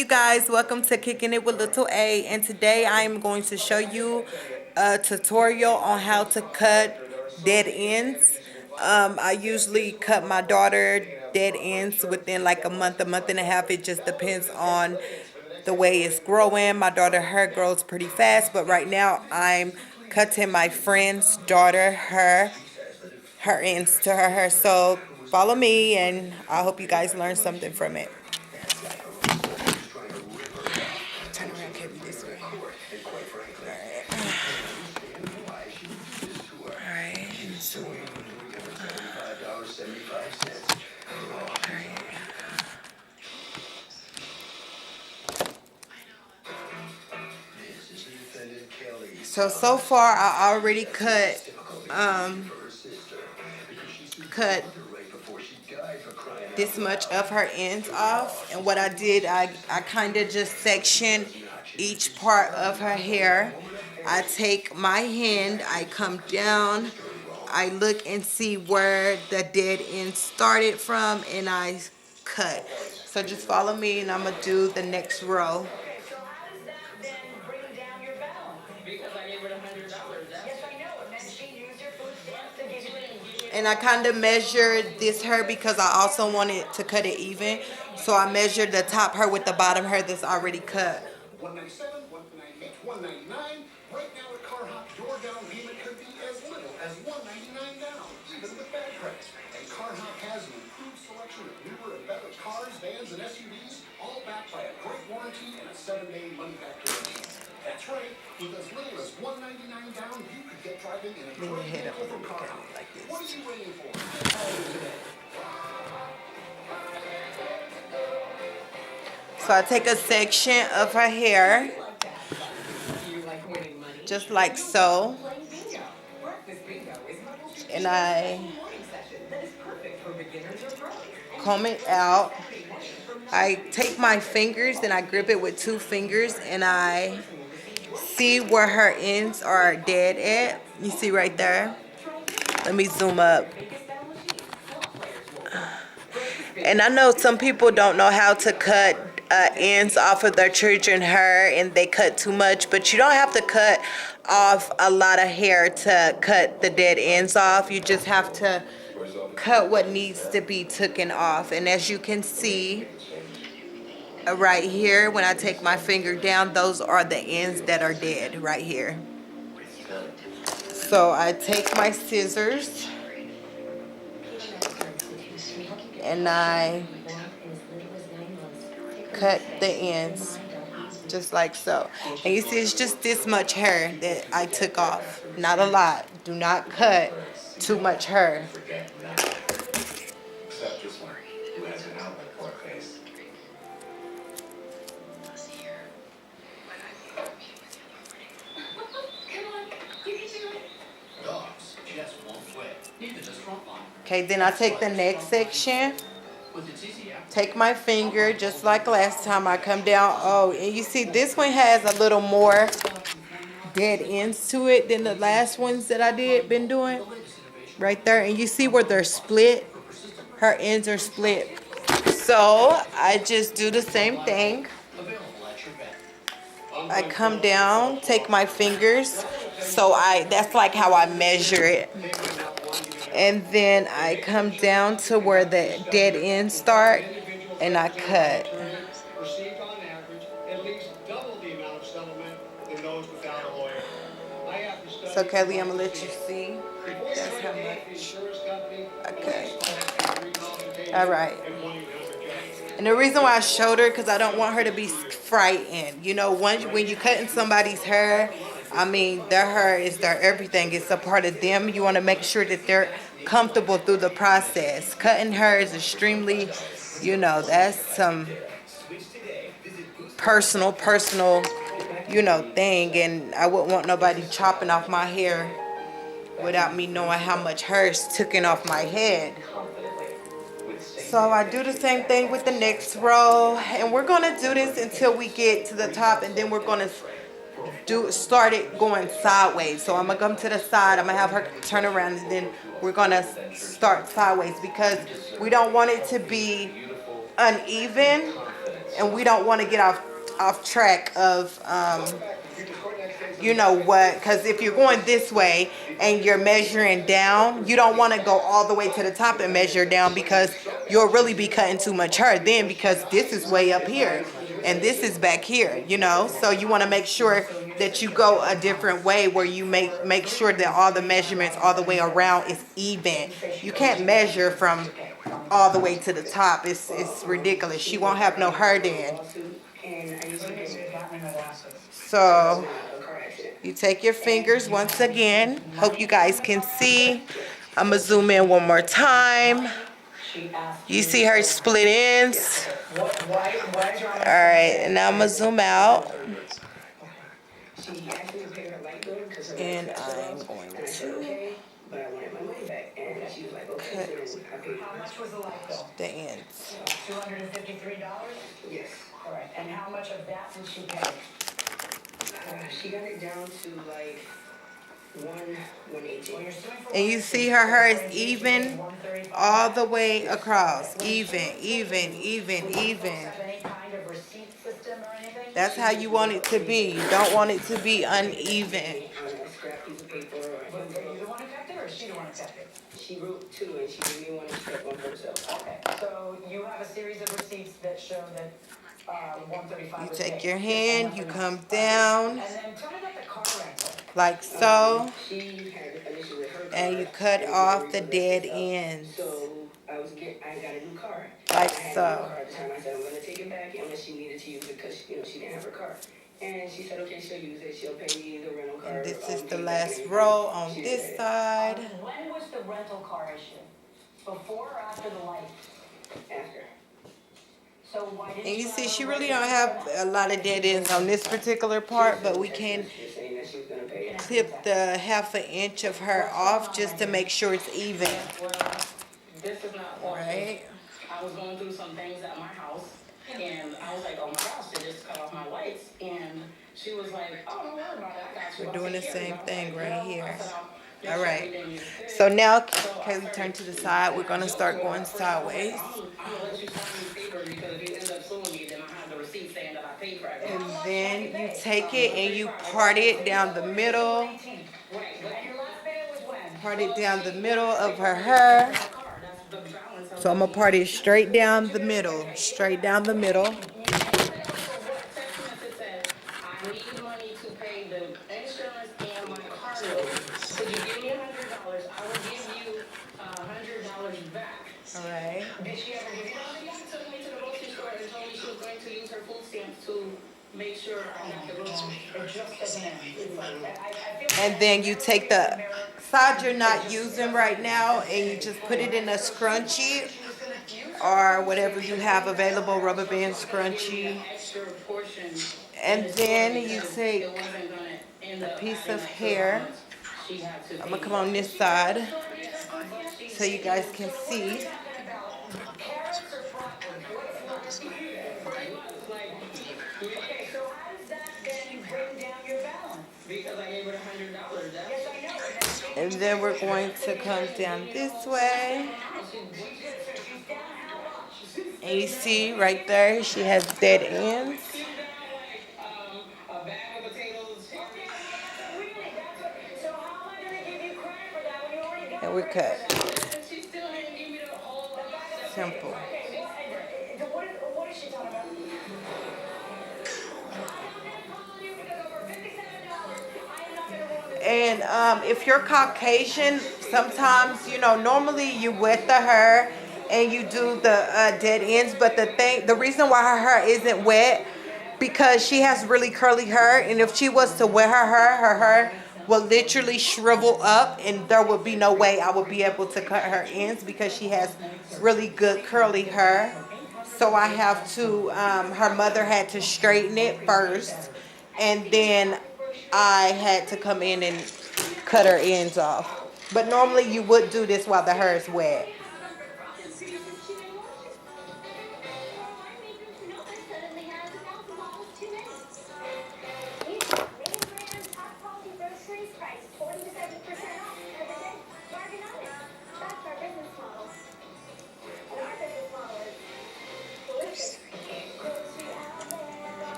you guys, welcome to Kicking It with Little A, and today I am going to show you a tutorial on how to cut dead ends. I usually cut my daughter dead ends within like a month and a half. It just depends on the way it's growing. My daughter, her grows pretty fast, but right now I'm cutting my friend's daughter her ends to her hair. So follow me, and I hope you guys learn something from it. Turn around, Kevin, this way. Alright. So far I already cut this much of her ends off, and what I did, I kind of just sectioned each part of her hair. I take my hand, I come down, I look and see where the dead end started from, and I cut. So just follow me, and I'm gonna do the next row. And I kind of measured this hair because I also wanted to cut it even. So I measured the top hair with the bottom hair that's already cut. 197, 198, 199. Right now at Car Hop, your down payment could be as little as $199 down, even with bad credit. And Car Hop has an improved selection of newer and better cars, vans, and SUVs, all backed by a great warranty and a 7-day money-back guarantee. That's right. With as little as $199 down, you could get driving in a great vehicle from Car Hop. What are you waiting for? So I take a section of her hair, just like so, and I comb it out. I take my fingers and I grip it with 2 fingers, and I see where her ends are dead at. You see right there? Let me zoom up. And I know some people don't know how to cut ends off of their children's hair, and they cut too much, but you don't have to cut off a lot of hair to cut the dead ends off. You just have to cut what needs to be taken off. And as you can see right here, when I take my finger down, those are the ends that are dead right here. So I take my scissors and I cut the ends just like so. And you see it's just this much hair that I took off, not a lot. Do not cut too much hair. Okay, then I take the next section, take my finger just like last time. I come down. Oh, and you see this one has a little more dead ends to it than the last ones that I been doing right there. And you see where they're split, her ends are split. So I just do the same thing. I come down, take my fingers, so that's like how I measure it. And then I come down to where the dead ends start, and I cut. So Kelly, I'm gonna let you see. That's how much I cut. All right. And the reason why I showed her, because I don't want her to be frightened. You know, when you cutting somebody's hair, I mean, their hair is their everything. It's a part of them. You want to make sure that they're comfortable through the process. Cutting hair is extremely, you know, that's some personal, you know, thing. And I wouldn't want nobody chopping off my hair without me knowing how much hair is taken off my head. So I do the same thing with the next row, and we're going to do this until we get to the top, and then we're going to start it going sideways. So I'm going to come to the side, I'm going to have her turn around, and then we're going to start sideways because we don't want it to be uneven. and we don't want to get off track of you know what, because if you're going this way and you're measuring down, you don't want to go all the way to the top and measure down, because you'll really be cutting too much hair then, because this is way up here and this is back here, you know. So you want to make sure that you go a different way, where you make sure that all the measurements all the way around is even. You can't measure from all the way to the top. It's ridiculous. She won't have no hair then. So you take your fingers once again. Hope you guys can see. I'm gonna zoom in one more time. You see her split ends. All right, and now I'm gonna zoom out. And I'm going to cut the ends. $253? Yes. All right. And how much of that did she pay? She got it down to like 118. And you see her hair is even all the way across. Even, even, even, even. That's how you want it to be. You don't want it to be uneven. She wrote two and she gave me one and she kept one for herself. Okay, so you have a series of receipts that show that 135. You take your hand, you come down And then tell me about the car rental. like so, She had an issue with her car. and you cut off the dead ends So I got a new car. like I had a new so. car at the time. I said I'm gonna take it back unless she needed to use it because she didn't have her car. And she said okay, she'll use it. She'll pay me the rental car. And this is the last row on this side. When was the rental car issue? Before or after the light? After. So why did And you see, she really don't have a lot of dead ends on this particular part, but we can clip the half an inch of her off just to make sure it's even. Well, this is not awesome. Right? I was going through some things at my house, and I was like, oh my gosh, they just cut off my lights. And she was like, oh, don't worry about it, I got you. We're doing the same thing right here. All All right. So now, Kaylee, turn to the side. We're going to start going sideways. I'm gonna let you sign these papers because if you end up suing me, then I have the receipt saying that I paid for it. And then you take it and you part it down the middle. Part it down the middle of her hair. So I'm going to part it straight down the middle. Straight down the middle. I need money to pay the insurance and my car note. Could you give me $100? I will give you $100 back. All right. Did she ever give you $100? She took me to the grocery store and told me she was going to use her food stamps to make sure I got the groceries. It just doesn't end. And then you take the side you're not using right now and you just put it in a scrunchie or whatever you have available, rubber band scrunchie. And then you take a piece of hair. I'm going to come on this side so you guys can see. And then we're going to come down this way. And you see right there, she has dead ends. And we're cut. Simple. And if you're Caucasian, sometimes, you know, normally you wet the hair and you do the dead ends. But the reason why her hair isn't wet, because she has really curly hair. And if she was to wet her hair will literally shrivel up. And there would be no way I would be able to cut her ends because she has really good curly hair. So I have to, her mother had to straighten it first. And then I had to come in and cut her ends off. But normally you would do this while the hair is wet.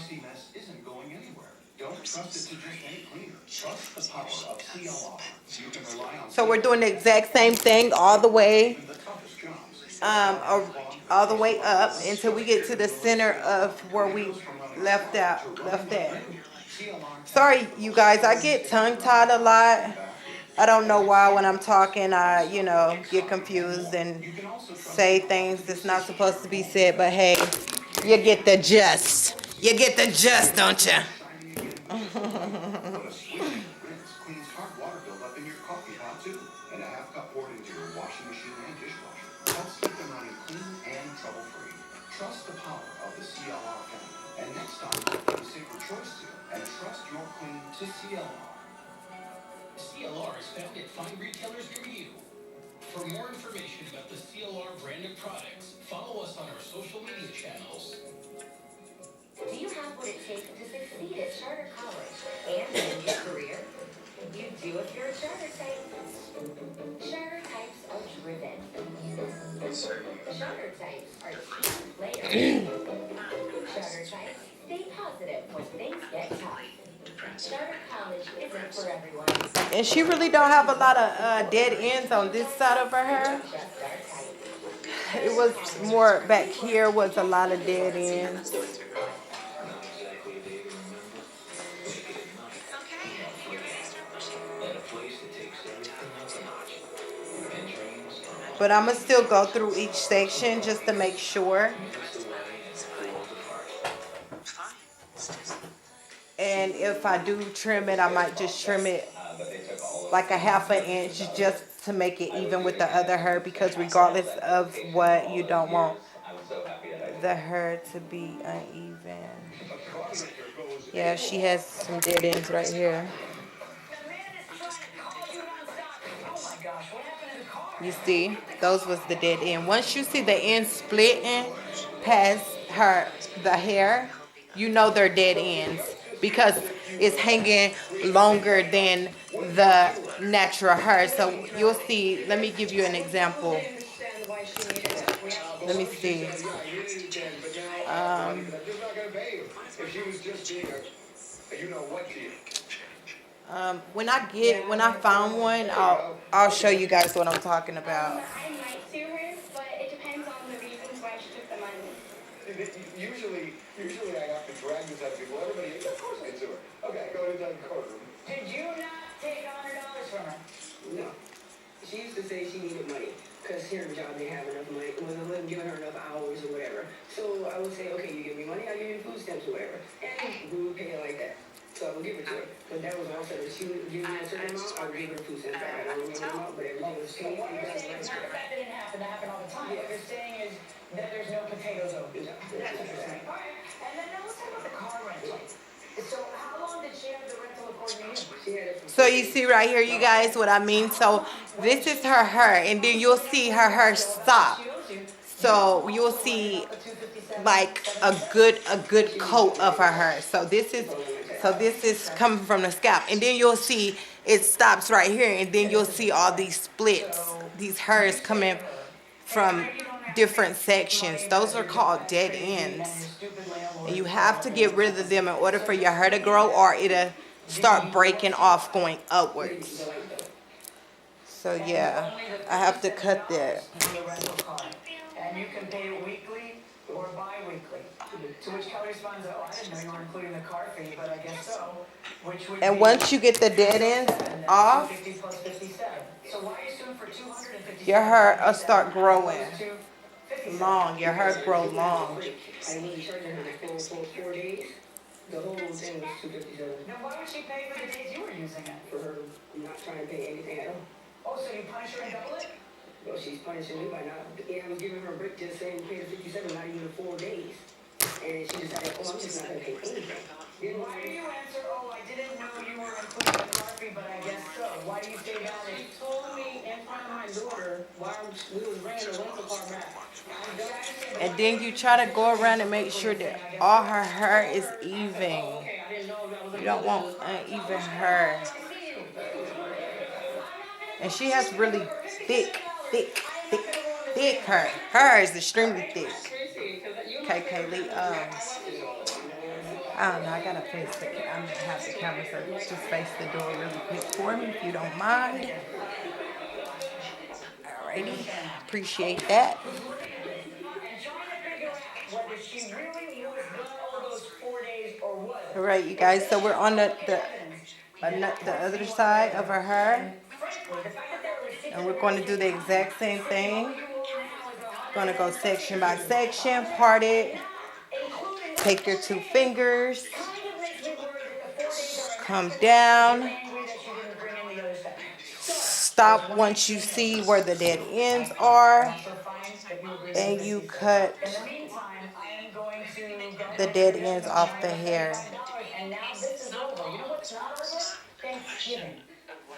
crusty mess isn't going anywhere. Don't trust it to just make cleaner. Trust the power of CLR. You can rely on So we're doing the exact same thing all the way, the toughest jobs. all the way up until we get to the center of where we left at. Sorry, you guys, I get tongue tied a lot. I don't know why when I'm talking, I, get confused and say things that's not supposed to be said, but hey, you get the gist. You get the gist, don't you? But a swish rinse cleans hard water buildup in your coffee pot too. And a half cup poured into your washing machine and dishwasher helps keep them running clean and trouble-free. Trust the power of the CLR family. And next time, give a safer choice to and trust your clean to CLR. CLR is found at fine retailers near you. For more information about the CLR brand of products, follow us on our social media channels. Do you have what it takes to succeed at charter college and in your career? You do if you're a charter type. Charter types are driven. Charter types are team players. Charter types stay positive when things get tough. Charter college isn't for everyone. And she really don't have a lot of dead ends on this side of her hair. Just our type. It was more back here was a lot of dead ends. But I'm going to still go through each section just to make sure. And if I do trim it, I might just trim it like a half an inch just to make it even with the other hair, because regardless of what, you don't want the hair to be uneven. Yeah, she has some dead ends right here. You see, those was the dead end. Once you see the end splitting past the hair, you know they're dead ends because it's hanging longer than the natural hair. So you'll see, let me give you an example. Let me see. When I found one, I'll show you guys what I'm talking about. I might sue her, but it depends on the reasons why she took the money. Usually I have to drag this out of people. Everybody, of course I sue her. Okay, go inside the courtroom. Did you not take $100 from her? No. She used to say she needed money because her job didn't have enough money, wasn't giving her enough hours or whatever. So I would say, okay, you give me money, I'll give you food stamps or whatever. And we would pay her like that. So I would give it to her. But that was also, if she would give me a certain amount, I would give her the food stamps back. I don't remember the amount, but everything was paid. What you're saying is not that didn't happen, that happened all the time. What you're saying is that there's no potatoes over. Yeah, That's what you're saying. All right. And then now let's talk about the car rental. So how long did she have the rental according to you? She had it So you see right here, you guys, what I mean? So this is her hair, and then you'll see her hair stop. So you'll see like a good coat of her hair. So this is coming from the scalp, and then you'll see it stops right here, and then you'll see all these splits, these hairs coming from different sections. Those are called dead ends, and you have to get rid of them in order for your hair to grow, or it'll start breaking off going upwards. So yeah, I have to cut that. On the rental car. And you can pay it weekly or bi-weekly. To which Kelly responds, oh, I didn't know you were including the car fee, but I guess so. Which would And be once you get the dead ends 57, off, 250 plus 57. So why are you suing for 257? your hair will start growing Opposed to 57? long. Your hair grow long. I wasn't charging her for 4 days. The whole thing was $257 Then why would she pay for the days you were using it? for her not trying to pay anything at all. Oh, so you punish her and double it? Well, she's punishing me by not. Yeah, I was giving her a break just saying pay the 57, not even the 4 days. And she decided, oh, I'm just not gonna pay anything. Then Why do you answer, oh, I didn't know you were including the car fee, but I guess so? Why do you say that? She told me in front of my daughter while we was bringing the rental car back. And then you try to go around and make sure that all her hair is even. Okay, I didn't know that was You don't want uneven hair. And she has really thick hair. Her hair is extremely thick. Okay, Kaylee, I don't know, I gotta face the, I'm gonna have the camera, so just face the door really quick for me if you don't mind. Alrighty, appreciate that. And trying to figure out whether she really was gone all those 4 days or was. Alright, you guys, so we're on the other side of her hair. Frankly, the fact that there were receipts And we're going to do the exact same thing. Gonna go section by section, part it. Take your two fingers, come down, stop once you see where the dead ends are, and you cut the dead ends off the hair. And now this is over. You know what's not over? Thanksgiving.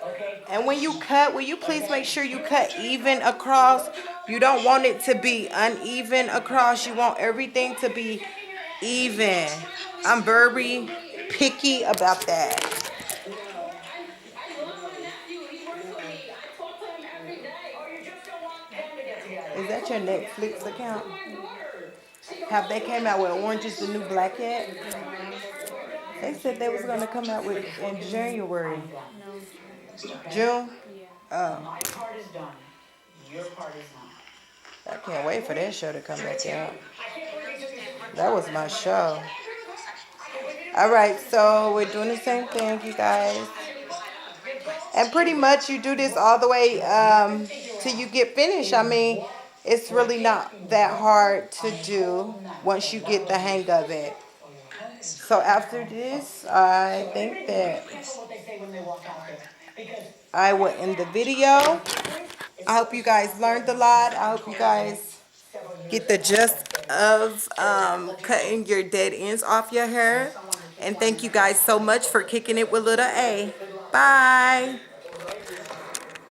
Okay? And when you cut, will you please make sure you cut even across? You don't want it to be uneven across. You want everything to be even. I'm very picky about that. I love my nephew. He works with me. I talk to him every day. Or you just don't want them to get together. Is that your Netflix account? My daughter. Have they came out with Orange is the New Black yet? They said they was gonna come out with in January. June? Oh, My part is done. Your part is not. I can't wait for that show to come back out. That was my show. Alright, so we're doing the same thing, you guys. And pretty much you do this all the way till you get finished. I mean, it's really not that hard to do once you get the hang of it. So after this, I think that I will end the video. I hope you guys learned a lot. I hope you guys get the gist of cutting your dead ends off your hair. And thank you guys so much for kicking it with little A. Bye.